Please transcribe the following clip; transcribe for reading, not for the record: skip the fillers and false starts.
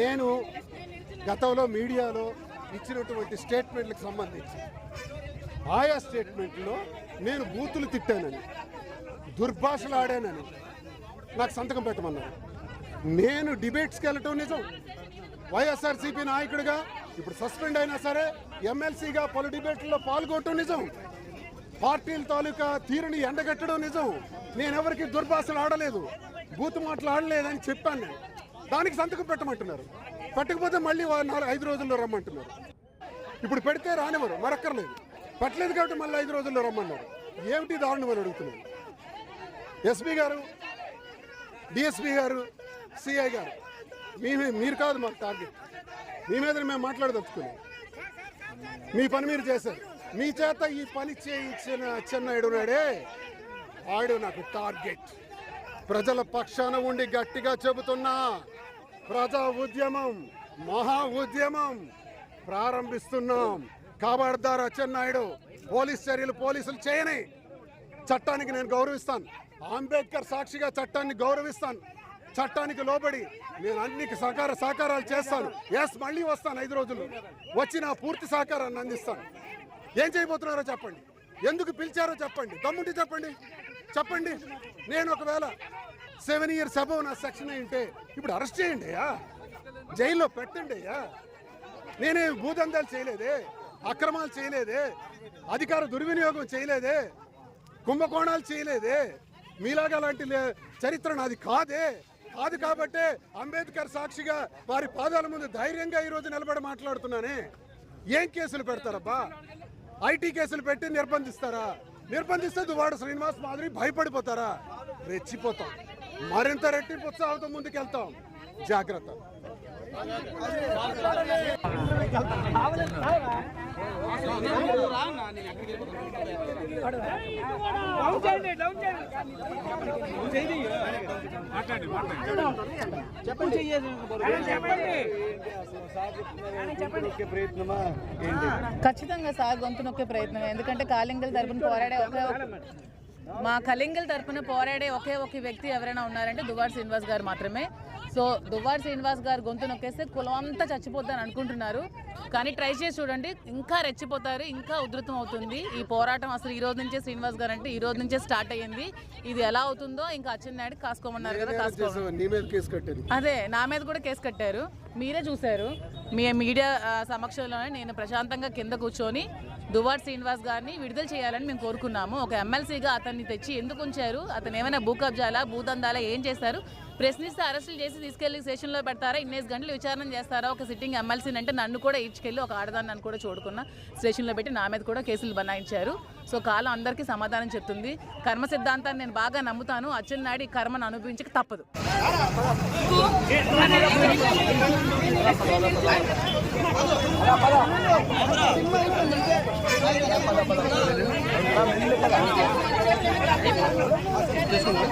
నేను గతంలో మీడియాలో ఇచ్చినటువంటి స్టేట్మెంట్లకు సంబంధించి ఆయా స్టేట్మెంట్లో నేను బూతులు తిట్టానని, దుర్భాషలు ఆడానని నాకు సంతకం పెట్టమన్నారు. నేను డిబేట్స్కి వెళ్ళటం నిజం. వైఎస్ఆర్సీపీ నాయకుడిగా ఇప్పుడు సస్పెండ్ అయినా సరే ఎమ్మెల్సీగా పలు డిబేట్లలో పాల్గొనటం నిజం. పార్టీల తాలూకా తీరుని ఎండగట్టడం నిజం. నేనెవరికి దుర్భాషలు ఆడలేదు, బూతు మాటలు ఆడలేదని చెప్పాను నేను. దానికి సంతకం పెట్టమంటున్నారు. పెట్టకపోతే మళ్ళీ 5 రోజుల్లో రమ్మంటున్నారు. ఇప్పుడు పెడితే రానివ్వరు, మరక్కర్లేదు. పెట్టలేదు కాబట్టి మళ్ళీ 5 రోజుల్లో రమ్మన్నారు. ఏమిటి దారుణం అని అడుగుతున్నాను. ఎస్పీ గారు, డిఎస్పీ గారు, సిఐ గారు, మీరు కాదు మాకు టార్గెట్. మీ మీద మేము మాట్లాడదలుచుకున్నాం. మీ పని మీరు చేశారు. మీ చేత ఈ పని చేయించిన అచ్చెన్నాయుడు నాడే ఆడు నాకు టార్గెట్. ప్రజల పక్షాన ఉండి గట్టిగా చెబుతున్నా, ప్రజా ఉద్యమం, మహా ఉద్యమం ప్రారంభిస్తున్నాం. ఖబర్దార్ అచ్చెన్నాయుడు. పోలీస్ చర్యలు పోలీసులు చేయని. చట్టానికి నేను గౌరవిస్తాను. అంబేద్కర్ సాక్షిగా చట్టాన్ని గౌరవిస్తాను. చట్టానికి లోబడి నేను అన్ని సహకారాలు చేస్తాను. మళ్ళీ వస్తాను 5 రోజుల్లో. వచ్చి నా పూర్తి సహకారాన్ని అందిస్తాను. ఏం చేయబోతున్నారో చెప్పండి, ఎందుకు పిలిచారో చెప్పండి, దమ్ముంటే చెప్పండి. నేను ఒకవేళ 7 years అబౌవ్ నా సెక్షన్ అయింటే ఇప్పుడు అరెస్ట్ చేయండి అయ్యా, జైల్లో పెట్టండి అయ్యా. నేనే భూదందాలు చేయలేదే, అక్రమాలు చేయలేదే, అధికార దుర్వినియోగం చేయలేదే, కుంభకోణాలు చేయలేదే, మీలాగా లాంటి చరిత్ర నాది కాదు కాబట్టే అంబేద్కర్ సాక్షిగా వారి పాదాల ముందు ధైర్యంగా ఈరోజు నిలబడి మాట్లాడుతున్నానే. ఏం కేసులు పెడతారబ్బా? ఐటీ కేసులు పెట్టి నిర్బంధిస్తే దువ్వాడ శ్రీనివాస్ మాదిరి భయపడిపోతారా? రెచ్చిపోతాం. మరింత రెట్టింపు ఉత్సాహంతో ముందుకెళ్తాం. జాగ్రత్త. ఖచ్చితంగా సార్ గొంతు నొక్కే ప్రయత్నం. ఎందుకంటే కలింగల తరపున పోరాడే ఒకే ఒక వ్యక్తి ఎవరైనా ఉన్నారంటే దువ్వాడ శ్రీనివాస్ గారు మాత్రమే. సో దువ్వాడ శ్రీనివాస్ గారు గొంతు నొక్కేస్తే కులం అంతా చచ్చిపోద్దని అనుకుంటున్నారు. కానీ ట్రై చేసి చూడండి, ఇంకా రెచ్చిపోతారు, ఇంకా ఉధృతం అవుతుంది ఈ పోరాటం. అసలు ఈ రోజు నుంచే శ్రీనివాస్ గారు అంటే ఈ రోజు నుంచే స్టార్ట్ అయ్యింది. ఇది ఎలా అవుతుందో ఇంకా అచ్చెన్నాయుడు కాసుకోమన్నారు కదా, అదే నా మీద కూడా కేసు కట్టారు. మీరే చూశారు. మీ మీడియా సమక్షంలోనే నేను ప్రశాంతంగా కింద కూర్చొని దువ్వాడ శ్రీనివాస్ గారిని విడుదల చేయాలని మేము కోరుకున్నాము. ఒక ఎమ్మెల్సీగా అతన్ని తెచ్చి ఎందుకు ఉంచారు? అతను ఏమైనా భూ కబ్జాలా, భూదందాలా, ఏం చేశారు? ప్రశ్నిస్తే అరెస్టులు చేసి తీసుకెళ్లి స్టేషన్లో పెడతారా? 2 గంటలు విచారణ చేస్తారా? ఒక సిట్టింగ్ ఎమ్మెల్సీని అంటే నన్ను కూడా ఇచ్చుకెళ్ళి ఒక ఆడదాన్ని కూడా చూడకున్నా స్టేషన్లో పెట్టి నా మీద కూడా కేసులు బనాయించారు. సో కాలం అందరికీ సమాధానం చెప్తుంది. కర్మ సిద్ధాంతాన్ని నేను బాగా నమ్ముతాను. అచ్చెన్నాయుడు ఈ కర్మను అనుభవించక తప్పదు. తీసుకుంటా